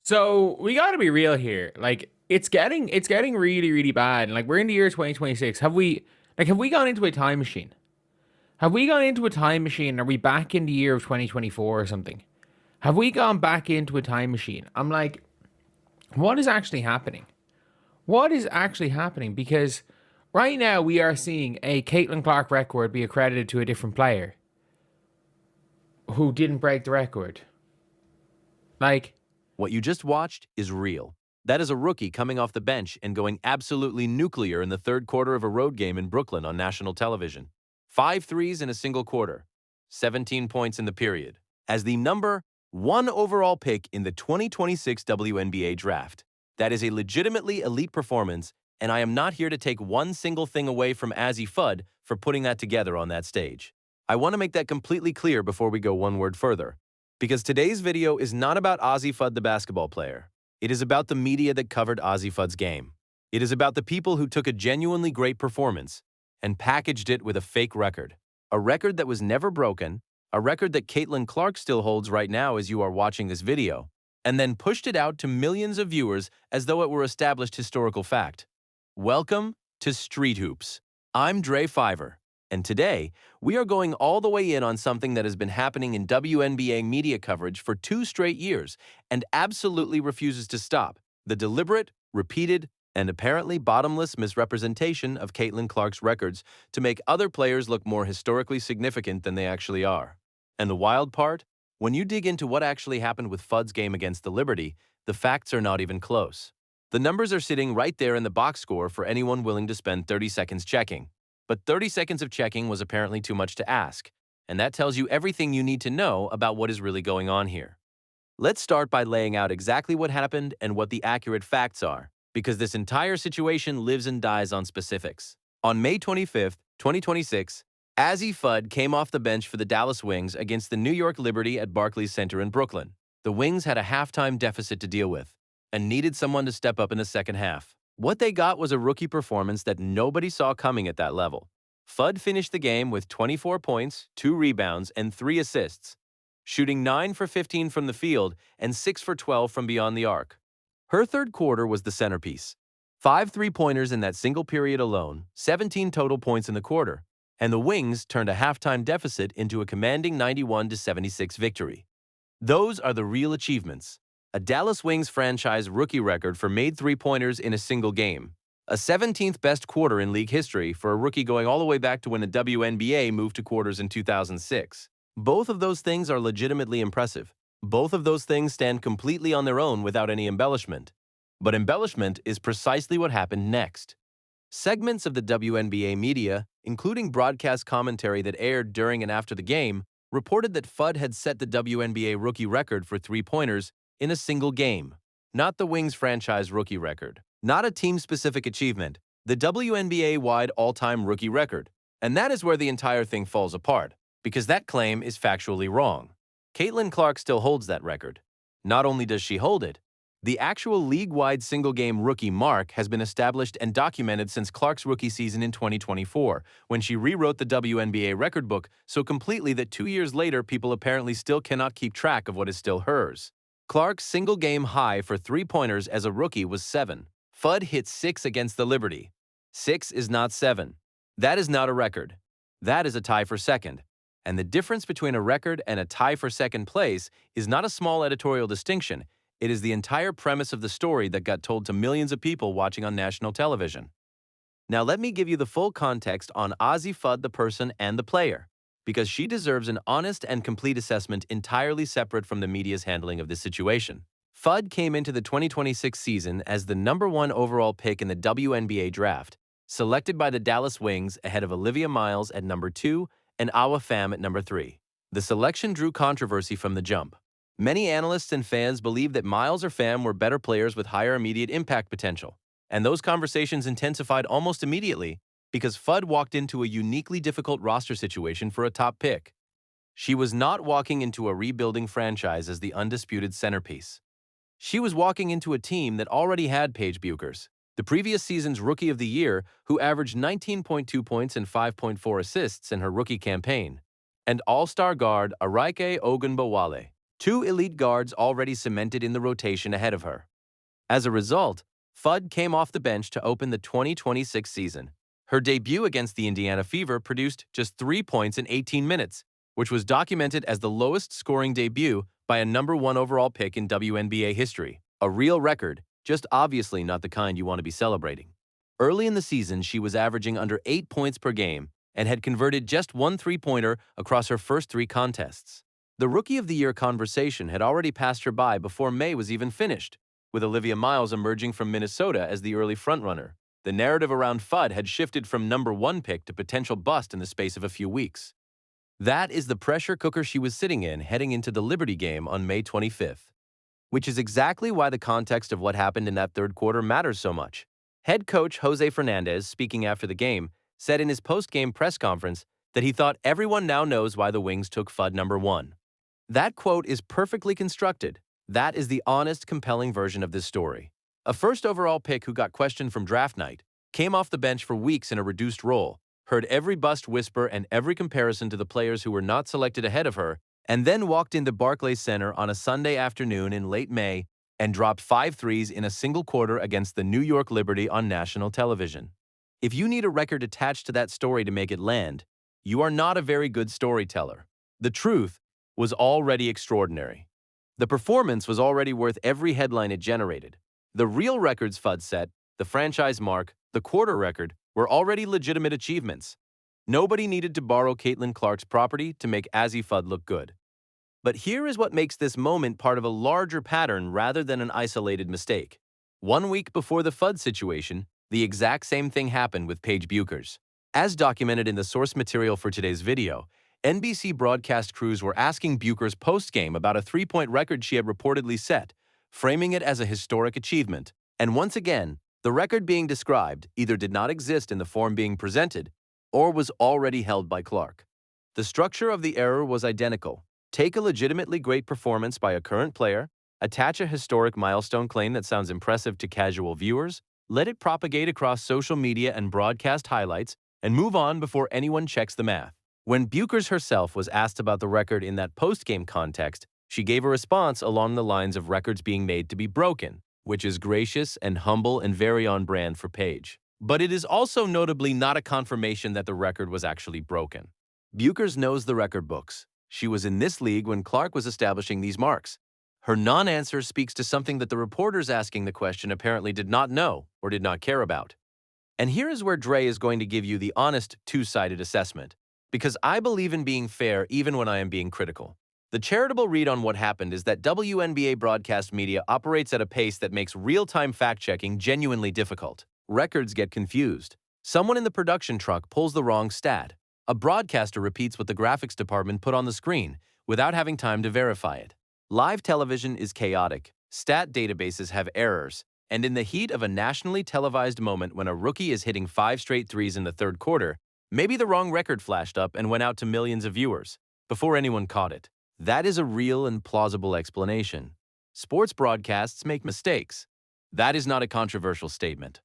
So we got to be real here. Like it's getting really really bad. And like we're in the year 2026. Have we gone into a time machine? Have we gone into a time machine? Are we back in the year of 2024 or something? Have we gone back into a time machine? I'm like, what is actually happening? What is actually happening? Because right now we are seeing a Caitlin Clark record be accredited to a different player who didn't break the record. Like, What you just watched is real. That is a rookie coming off the bench and going absolutely nuclear in the third quarter of a road game in Brooklyn on national television. 5 threes in a single quarter, 17 points in the period, as the number one overall pick in the 2026 WNBA draft. That is a legitimately elite performance, and I am not here to take one single thing away from Azzi Fudd for putting that together on that stage. I want to make that completely clear before we go one word further. Because today's video is not about Azzi Fudd the basketball player. It is about the media that covered Azzi Fudd's game. It is about the people who took a genuinely great performance and packaged it with a fake record. A record that was never broken, a record that Caitlin Clark still holds right now as you are watching this video, and then pushed it out to millions of viewers as though it were established historical fact. Welcome to Street Hoops. I'm Dre Fiver. And today, we are going all the way in on something that has been happening in WNBA media coverage for 2 straight years and absolutely refuses to stop: the deliberate, repeated, and apparently bottomless misrepresentation of Caitlin Clark's records to make other players look more historically significant than they actually are. And the wild part? When you dig into what actually happened with Fudd's game against the Liberty, the facts are not even close. The numbers are sitting right there in the box score for anyone willing to spend 30 seconds checking. But 30 seconds of checking was apparently too much to ask, and that tells you everything you need to know about what is really going on here. Let's start by laying out exactly what happened and what the accurate facts are, because this entire situation lives and dies on specifics. On May 25th, 2026, Azzi Fudd came off the bench for the Dallas Wings against the New York Liberty at Barclays Center in Brooklyn. The Wings had a halftime deficit to deal with and needed someone to step up in the second half. What they got was a rookie performance that nobody saw coming at that level. Fudd finished the game with 24 points, 2 rebounds, and 3 assists, shooting 9 for 15 from the field and 6 for 12 from beyond the arc. Her third quarter was the centerpiece. 5 three-pointers in that single period alone, 17 total points in the quarter, and the Wings turned a halftime deficit into a commanding 91-76 victory. Those are the real achievements. A Dallas Wings franchise rookie record for made three-pointers in a single game. A 17th best quarter in league history for a rookie going all the way back to when the WNBA moved to quarters in 2006. Both of those things are legitimately impressive. Both of those things stand completely on their own without any embellishment. But embellishment is precisely what happened next. Segments of the WNBA media, including broadcast commentary that aired during and after the game, reported that Fudd had set the WNBA rookie record for three-pointers in a single game, not the Wings franchise rookie record, not a team-specific achievement, the WNBA-wide all-time rookie record. And that is where the entire thing falls apart, because that claim is factually wrong. Caitlin Clark still holds that record. Not only does she hold it, the actual league-wide single-game rookie mark has been established and documented since Clark's rookie season in 2024, when she rewrote the WNBA record book so completely that 2 years later people apparently still cannot keep track of what is still hers. Clark's single-game high for three-pointers as a rookie was 7. Fudd hit 6 against the Liberty. 6 is not 7. That is not a record. That is a tie for second. And the difference between a record and a tie for second place is not a small editorial distinction. It is the entire premise of the story that got told to millions of people watching on national television. Now let me give you the full context on Azzi Fudd the person and the player, because she deserves an honest and complete assessment entirely separate from the media's handling of this situation. Fudd came into the 2026 season as the number 1 overall pick in the WNBA draft, selected by the Dallas Wings ahead of Olivia Miles at number 2 and Awa Pham at number 3. The selection drew controversy from the jump. Many analysts and fans believed that Miles or Pham were better players with higher immediate impact potential, and those conversations intensified almost immediately because Fudd walked into a uniquely difficult roster situation for a top pick. She was not walking into a rebuilding franchise as the undisputed centerpiece. She was walking into a team that already had Paige Bueckers, the previous season's Rookie of the Year, who averaged 19.2 points and 5.4 assists in her rookie campaign, and all-star guard Araike Ogunbowale. 2 elite guards already cemented in the rotation ahead of her. As a result, Fudd came off the bench to open the 2026 season. Her debut against the Indiana Fever produced just 3 points in 18 minutes, which was documented as the lowest scoring debut by a #1 overall pick in WNBA history. A real record, just obviously not the kind you want to be celebrating. Early in the season, she was averaging under 8 points per game and had converted just 1 3-pointer across her first 3 contests. The Rookie of the Year conversation had already passed her by before May was even finished, with Olivia Miles emerging from Minnesota as the early frontrunner. The narrative around Fudd had shifted from #1 pick to potential bust in the space of a few weeks. That is the pressure cooker she was sitting in heading into the Liberty game on May 25th. Which is exactly why the context of what happened in that third quarter matters so much. Head coach Jose Fernandez, speaking after the game, said in his post-game press conference that he thought everyone now knows why the Wings took Fudd #1. That quote is perfectly constructed. That is the honest, compelling version of this story. A first overall pick who got questioned from draft night, came off the bench for weeks in a reduced role, heard every bust whisper and every comparison to the players who were not selected ahead of her, and then walked into Barclays Center on a Sunday afternoon in late May and dropped 5 threes in a single quarter against the New York Liberty on national television. If you need a record attached to that story to make it land, you are not a very good storyteller. The truth was already extraordinary. The performance was already worth every headline it generated. The real records Fudd set, the franchise mark, the quarter record, were already legitimate achievements. Nobody needed to borrow Caitlin Clark's property to make Azzi Fudd look good. But here is what makes this moment part of a larger pattern rather than an isolated mistake. 1 week before the Fudd situation, the exact same thing happened with Paige Bueckers. As documented in the source material for today's video, NBC broadcast crews were asking Bueckers post-game about a 3-point record she had reportedly set, framing it as a historic achievement. And once again, the record being described either did not exist in the form being presented or was already held by Clark. The structure of the error was identical. Take a legitimately great performance by a current player, attach a historic milestone claim that sounds impressive to casual viewers, let it propagate across social media and broadcast highlights, and move on before anyone checks the math. When Bueckers herself was asked about the record in that post-game context, she gave a response along the lines of records being made to be broken, which is gracious and humble and very on brand for Paige. But it is also notably not a confirmation that the record was actually broken. Bueckers knows the record books. She was in this league when Clark was establishing these marks. Her non-answer speaks to something that the reporters asking the question apparently did not know or did not care about. And here is where Dre is going to give you the honest, two-sided assessment, because I believe in being fair even when I am being critical. The charitable read on what happened is that WNBA broadcast media operates at a pace that makes real-time fact-checking genuinely difficult. Records get confused. Someone in the production truck pulls the wrong stat. A broadcaster repeats what the graphics department put on the screen without having time to verify it. Live television is chaotic. Stat databases have errors. And in the heat of a nationally televised moment when a rookie is hitting 5 straight threes in the third quarter, maybe the wrong record flashed up and went out to millions of viewers before anyone caught it. That is a real and plausible explanation. Sports broadcasts make mistakes. That is not a controversial statement.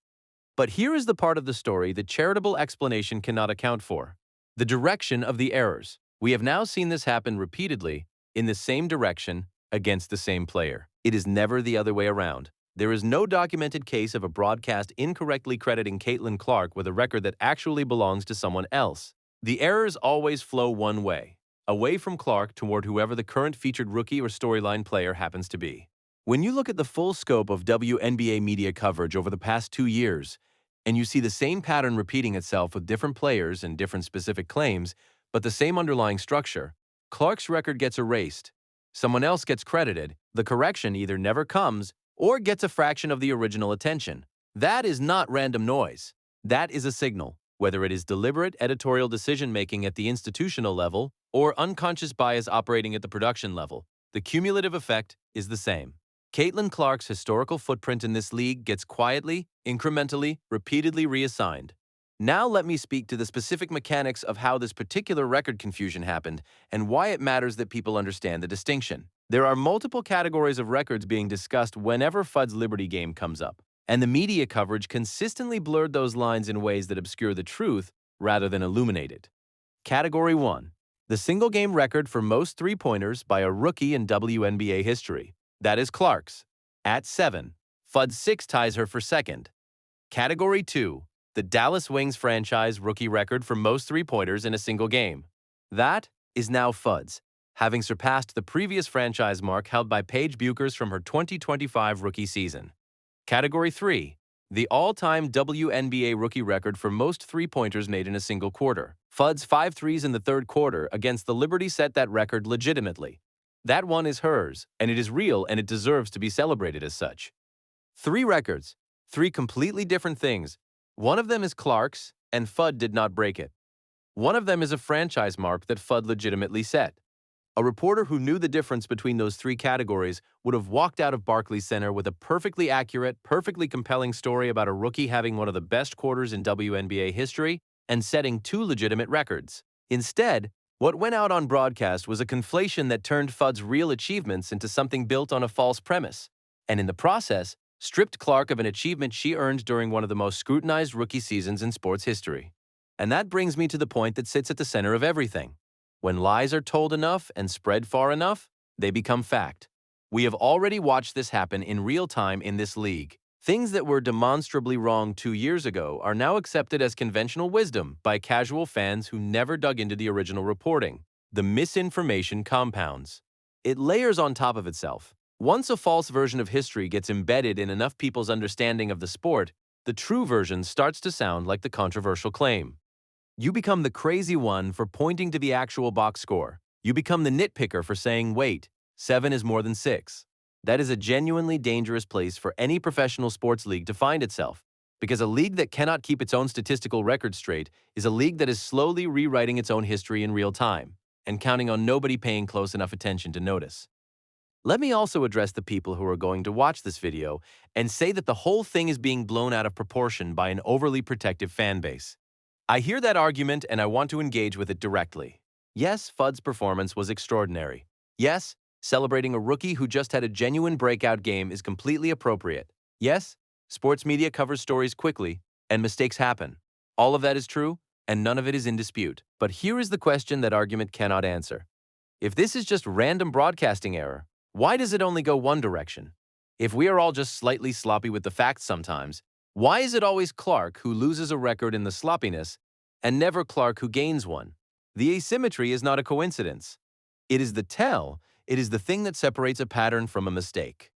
But here is the part of the story the charitable explanation cannot account for. The direction of the errors. We have now seen this happen repeatedly in the same direction against the same player. It is never the other way around. There is no documented case of a broadcast incorrectly crediting Caitlin Clark with a record that actually belongs to someone else. The errors always flow one way, away from Clark toward whoever the current featured rookie or storyline player happens to be. When you look at the full scope of WNBA media coverage over the past 2 years, and you see the same pattern repeating itself with different players and different specific claims, but the same underlying structure, Clark's record gets erased. Someone else gets credited. The correction either never comes or gets a fraction of the original attention. That is not random noise. That is a signal, whether it is deliberate editorial decision-making at the institutional level or unconscious bias operating at the production level. The cumulative effect is the same. Caitlin Clark's historical footprint in this league gets quietly, incrementally, repeatedly reassigned. Now let me speak to the specific mechanics of how this particular record confusion happened and why it matters that people understand the distinction. There are multiple categories of records being discussed whenever Fudd's Liberty game comes up, and the media coverage consistently blurred those lines in ways that obscure the truth rather than illuminate it. Category 1. the single-game record for most three-pointers by a rookie in WNBA history. That is Clark's, at 7. Fudd 6 ties her for second. Category 2, the Dallas Wings franchise rookie record for most three-pointers in a single game. That is now Fudd's, having surpassed the previous franchise mark held by Paige Bueckers from her 2025 rookie season. Category 3, the all-time WNBA rookie record for most three-pointers made in a single quarter. Fudd's 5 threes in the third quarter against the Liberty set that record legitimately. That one is hers, and it is real, and it deserves to be celebrated as such. 3 records, 3 completely different things. One of them is Clark's, and Fudd did not break it. One of them is a franchise mark that Fudd legitimately set. A reporter who knew the difference between those 3 categories would have walked out of Barclays Center with a perfectly accurate, perfectly compelling story about a rookie having one of the best quarters in WNBA history and setting 2 legitimate records. Instead, what went out on broadcast was a conflation that turned Fudd's real achievements into something built on a false premise, and in the process, stripped Clark of an achievement she earned during one of the most scrutinized rookie seasons in sports history. And that brings me to the point that sits at the center of everything. When lies are told enough and spread far enough, they become fact. We have already watched this happen in real time in this league. Things that were demonstrably wrong 2 years ago are now accepted as conventional wisdom by casual fans who never dug into the original reporting. The misinformation compounds. It layers on top of itself. Once a false version of history gets embedded in enough people's understanding of the sport, the true version starts to sound like the controversial claim. You become the crazy one for pointing to the actual box score. You become the nitpicker for saying, wait, 7 is more than 6. That is a genuinely dangerous place for any professional sports league to find itself, because a league that cannot keep its own statistical record straight is a league that is slowly rewriting its own history in real time and counting on nobody paying close enough attention to notice. Let me also address the people who are going to watch this video and say that the whole thing is being blown out of proportion by an overly protective fan base. I hear that argument and I want to engage with it directly. Yes, Fudd's performance was extraordinary. Yes, celebrating a rookie who just had a genuine breakout game is completely appropriate. Yes, sports media covers stories quickly, and mistakes happen. All of that is true, and none of it is in dispute. But here is the question that argument cannot answer. If this is just random broadcasting error, why does it only go one direction? If we are all just slightly sloppy with the facts sometimes, why is it always Clark who loses a record in the sloppiness and never Clark who gains one? The asymmetry is not a coincidence. It is the tell. It is the thing that separates a pattern from a mistake.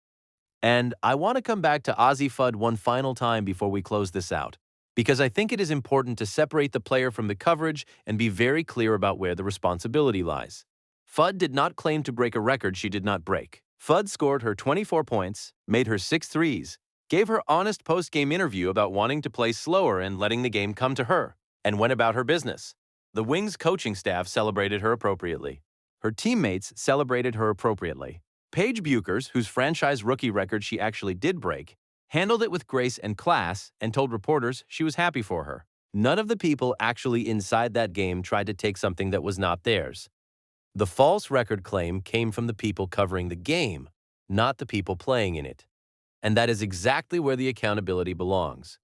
And I want to come back to Azzi Fudd one final time before we close this out, because I think it is important to separate the player from the coverage and be very clear about where the responsibility lies. Fudd did not claim to break a record she did not break. Fudd scored her 24 points, made her 6 threes, gave her honest post-game interview about wanting to play slower and letting the game come to her, and went about her business. The Wings coaching staff celebrated her appropriately. Her teammates celebrated her appropriately. Paige Bueckers, whose franchise rookie record she actually did break, handled it with grace and class and told reporters she was happy for her. None of the people actually inside that game tried to take something that was not theirs. The false record claim came from the people covering the game, not the people playing in it. And that is exactly where the accountability belongs.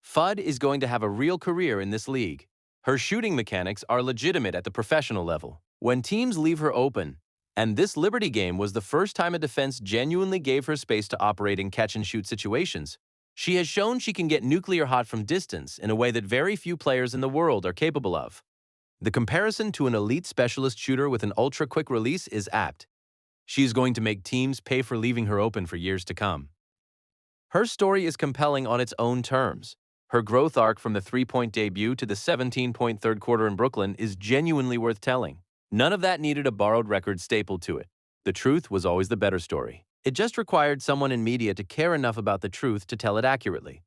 Fudd is going to have a real career in this league. Her shooting mechanics are legitimate at the professional level. When teams leave her open, and this Liberty game was the first time a defense genuinely gave her space to operate in catch-and-shoot situations, she has shown she can get nuclear hot from distance in a way that very few players in the world are capable of. The comparison to an elite specialist shooter with an ultra-quick release is apt. She is going to make teams pay for leaving her open for years to come. Her story is compelling on its own terms. Her growth arc from the 3-point debut to the 17-point third quarter in Brooklyn is genuinely worth telling. None of that needed a borrowed record stapled to it. The truth was always the better story. It just required someone in media to care enough about the truth to tell it accurately.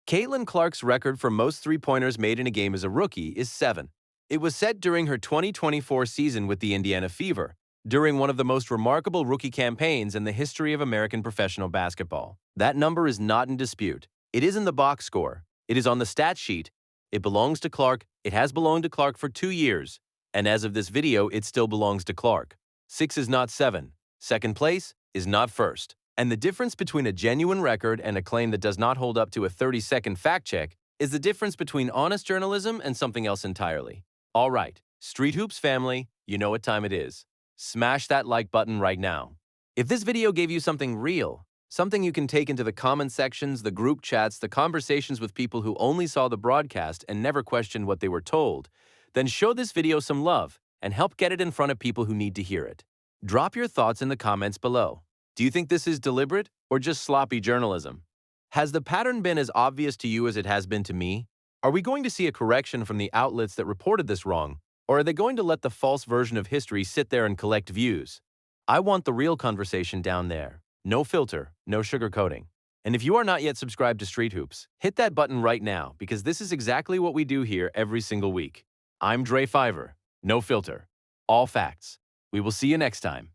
Caitlin Clark's record for most three-pointers made in a game as a rookie is 7. It was set during her 2024 season with the Indiana Fever, during one of the most remarkable rookie campaigns in the history of American professional basketball. That number is not in dispute. It is in the box score. It is on the stat sheet. It belongs to Clark. It has belonged to Clark for 2 years. And as of this video, it still belongs to Clark. 6 is not 7. Second place is not first. And the difference between a genuine record and a claim that does not hold up to a 30-second fact check is the difference between honest journalism and something else entirely. All right, Street Hoops family, You know what time it is. Smash that like button right now. If this video gave you something real, something you can take into the comment sections, the group chats, the conversations with people who only saw the broadcast and never questioned what they were told, then show this video some love and help get it in front of people who need to hear it. Drop your thoughts in the comments below. Do you think this is deliberate or just sloppy journalism? Has the pattern been as obvious to you as it has been to me? Are we going to see a correction from the outlets that reported this wrong, or are they going to let the false version of history sit there and collect views? I want the real conversation down there. No filter, no sugarcoating. And if you are not yet subscribed to Street Hoops, hit that button right now because this is exactly what we do here every single week. I'm Dre Fiver. No filter. All facts. We will see you next time.